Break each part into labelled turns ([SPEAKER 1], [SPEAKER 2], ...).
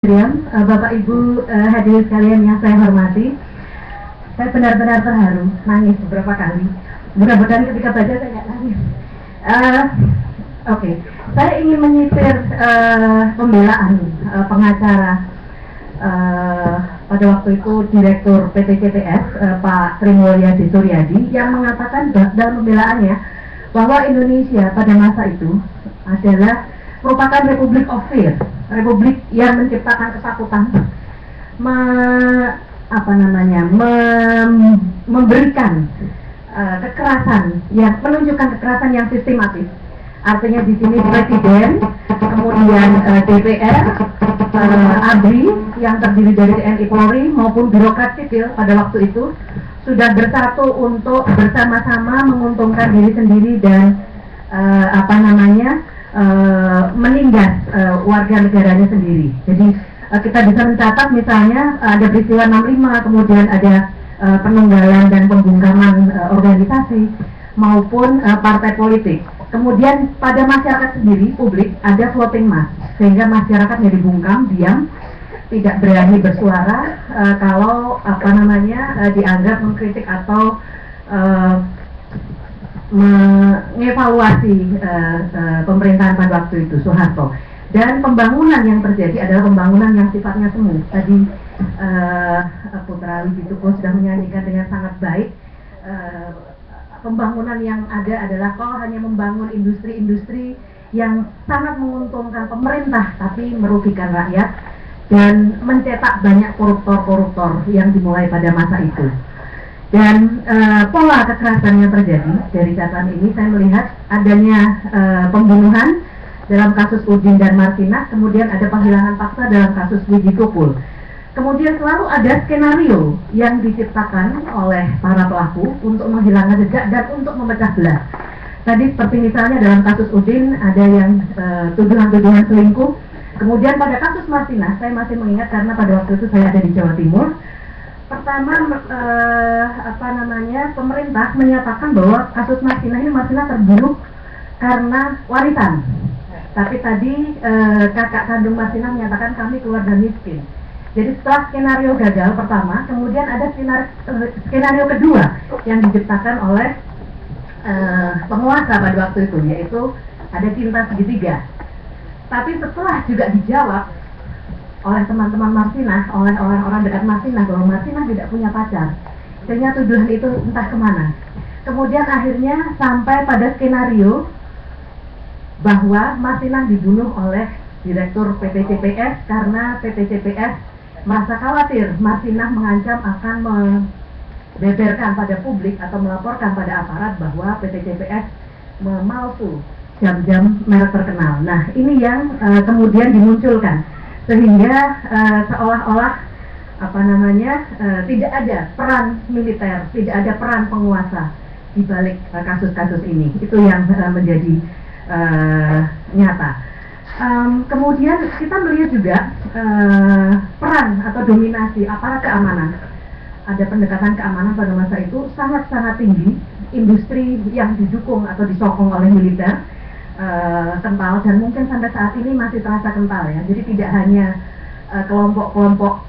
[SPEAKER 1] Bapak Ibu hadirin sekalian yang saya hormati, saya benar-benar terharu, nangis beberapa kali. Mudah-mudahan ketika baca saya nggak nangis. Oke. Saya ingin menyitir pembelaan pengacara pada waktu itu Direktur PT CPS Pak Sri Mulyadi Suryadi yang mengatakan dalam pembelaannya bahwa Indonesia pada masa itu adalah merupakan Republic of Fear, republik yang menciptakan ketakutan, memberikan kekerasan, yang menunjukkan kekerasan yang sistematis. Artinya di sini Presiden, kemudian DPR, ABRI yang terdiri dari TNI Polri maupun birokrat sipil pada waktu itu sudah bersatu untuk bersama-sama menguntungkan diri sendiri dan menindas warga negaranya sendiri. Jadi kita bisa mencatat misalnya ada peristiwa 65, kemudian ada penunggalan dan pembungkaman organisasi maupun partai politik. Kemudian pada masyarakat sendiri, publik, ada floating mass, sehingga masyarakat menjadi bungkam, diam, tidak berani bersuara kalau dianggap mengkritik atau mengevaluasi pemerintahan pada waktu itu, Soeharto. Dan pembangunan yang terjadi adalah pembangunan yang sifatnya semu. Tadi Putra Widituko sudah menyanyikan dengan sangat baik. Pembangunan yang ada adalah kalau hanya membangun industri-industri yang sangat menguntungkan pemerintah tapi merugikan rakyat dan mencetak banyak koruptor-koruptor yang dimulai pada masa itu. Dan pola kekerasan yang terjadi dari catatan ini saya melihat adanya pembunuhan dalam kasus Udin dan Martinah, kemudian ada penghilangan paksa dalam kasus Wiji Tukul. Kemudian selalu ada skenario yang diciptakan oleh para pelaku untuk menghilangkan jejak dan untuk memecah belah. Tadi seperti misalnya dalam kasus Udin ada yang tuduhan-tuduhan selingkuh. Kemudian pada kasus Martinah, saya masih mengingat karena pada waktu itu saya ada di Jawa Timur. Pertama, pemerintah menyatakan bahwa kasus Martinah terbunuh karena warisan. Tapi tadi kakak kandung Martinah menyatakan kami keluarga miskin. Jadi setelah skenario gagal pertama, kemudian ada skenario kedua yang diciptakan oleh penguasa pada waktu itu, yaitu ada cinta segitiga. Tapi setelah juga dijawab oleh teman-teman Martinah, oleh orang-orang dekat Martinah bahwa Martinah tidak punya pacar, sehingga tuduhan itu entah kemana. Kemudian akhirnya sampai pada skenario bahwa Martinah dibunuh oleh Direktur PT CPS karena PT CPS merasa khawatir Martinah mengancam akan membeberkan pada publik atau melaporkan pada aparat bahwa PT CPS memalsu jam-jam merek terkenal. Nah, ini yang kemudian dimunculkan sehingga seolah-olah tidak ada peran militer, tidak ada peran penguasa di balik kasus-kasus ini. Itu yang menjadi nyata. Kemudian kita melihat juga peran atau dominasi aparat keamanan. Ada pendekatan keamanan pada masa itu sangat-sangat tinggi. Industri yang didukung atau disokong oleh militer kental, dan mungkin sampai saat ini masih terasa kental ya. Jadi tidak hanya kelompok-kelompok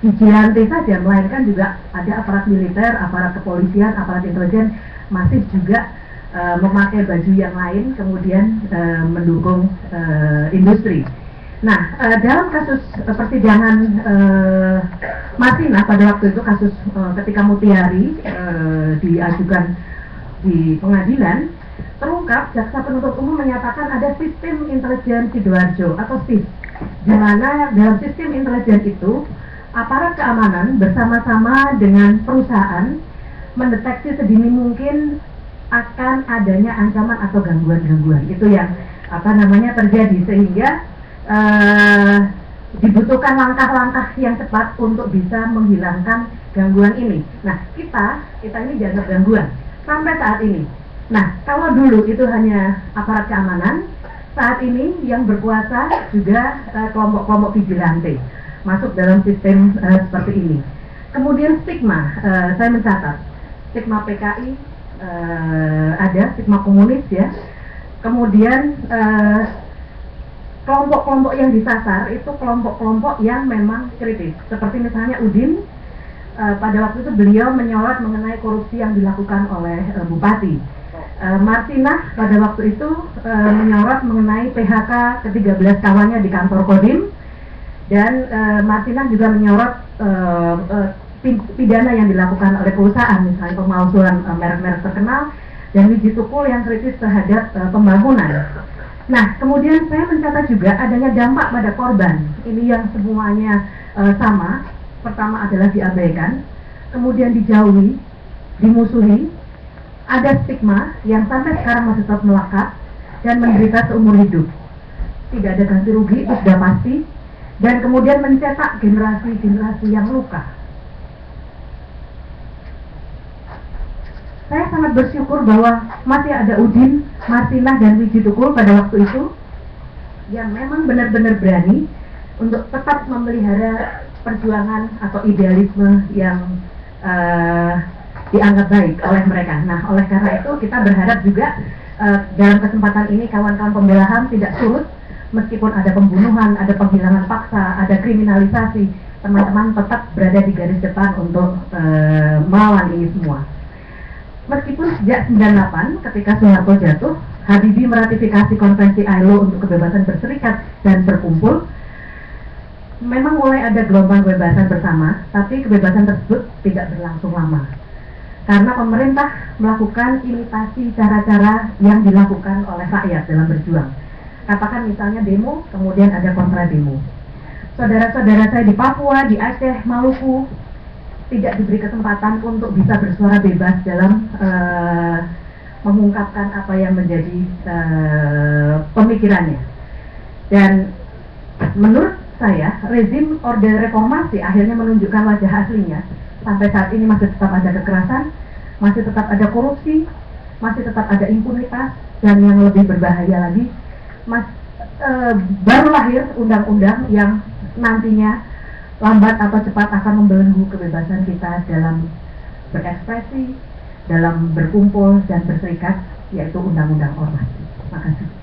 [SPEAKER 1] vigilante saja, melainkan juga ada aparat militer, aparat kepolisian, aparat intelijen masih juga memakai baju yang lain, kemudian mendukung industri. Nah, dalam kasus persidangan Martinah pada waktu itu, kasus ketika Mutiari diajukan di pengadilan, terungkap jaksa penuntut umum menyatakan ada sistem intelijen Sidoarjo atau SIS, di mana dalam sistem intelijen itu aparat keamanan bersama-sama dengan perusahaan mendeteksi sedini mungkin akan adanya ancaman atau gangguan-gangguan. Itu yang terjadi, sehingga dibutuhkan langkah-langkah yang cepat untuk bisa menghilangkan gangguan ini. Nah, kita ini dianggap gangguan sampai saat ini. Nah, kalau dulu itu hanya aparat keamanan, saat ini yang berkuasa juga kelompok-kelompok vigilante masuk dalam sistem seperti ini. Kemudian stigma, saya mencatat stigma PKI, ada stigma komunis ya. Kemudian kelompok-kelompok yang disasar itu kelompok-kelompok yang memang kritis. Seperti misalnya Udin, pada waktu itu beliau menyorot mengenai korupsi yang dilakukan oleh Bupati. Martinah pada waktu itu menyorot mengenai PHK ke-13 kawannya di kantor Kodim, dan Martinah juga menyorot pidana yang dilakukan oleh perusahaan, misalnya pemalsuan merek-merek terkenal, dan Wiji Tukul yang kritis terhadap pembangunan. Nah, kemudian saya mencatat juga adanya dampak pada korban. Ini yang semuanya sama. Pertama adalah diabaikan, kemudian dijauhi, dimusuhi, ada stigma yang sampai sekarang masih tetap melekat dan menderita seumur hidup. Tidak ada ganti rugi, itu sudah pasti. Dan kemudian mencetak generasi-generasi yang luka. Saya sangat bersyukur bahwa masih ada Udin, Martinah, dan Wiji Tukul pada waktu itu yang memang benar-benar berani untuk tetap memelihara perjuangan atau idealisme yang dianggap baik oleh mereka. Nah, oleh karena itu kita berharap juga dalam kesempatan ini kawan-kawan pembela HAM tidak surut, meskipun ada pembunuhan, ada penghilangan paksa, ada kriminalisasi, teman-teman tetap berada di garis depan untuk melawan ini semua. Meskipun sejak 98 ketika Soeharto jatuh, Habibie meratifikasi konvensi ILO untuk kebebasan berserikat dan berkumpul, memang mulai ada gelombang kebebasan bersama, tapi kebebasan tersebut tidak berlangsung lama. Karena pemerintah melakukan imitasi cara-cara yang dilakukan oleh rakyat dalam berjuang. Katakan misalnya demo, kemudian ada kontra demo. Saudara-saudara saya di Papua, di Aceh, Maluku, tidak diberi kesempatan untuk bisa bersuara bebas dalam mengungkapkan apa yang menjadi pemikirannya. Dan menurut saya, rezim Orde Reformasi akhirnya menunjukkan wajah aslinya. Sampai saat ini masih tetap ada kekerasan, masih tetap ada korupsi, masih tetap ada impunitas, dan yang lebih berbahaya lagi, baru lahir undang-undang yang nantinya lambat atau cepat akan membelenggu kebebasan kita dalam berekspresi, dalam berkumpul dan berserikat, yaitu Undang-Undang Ormas. Terima kasih.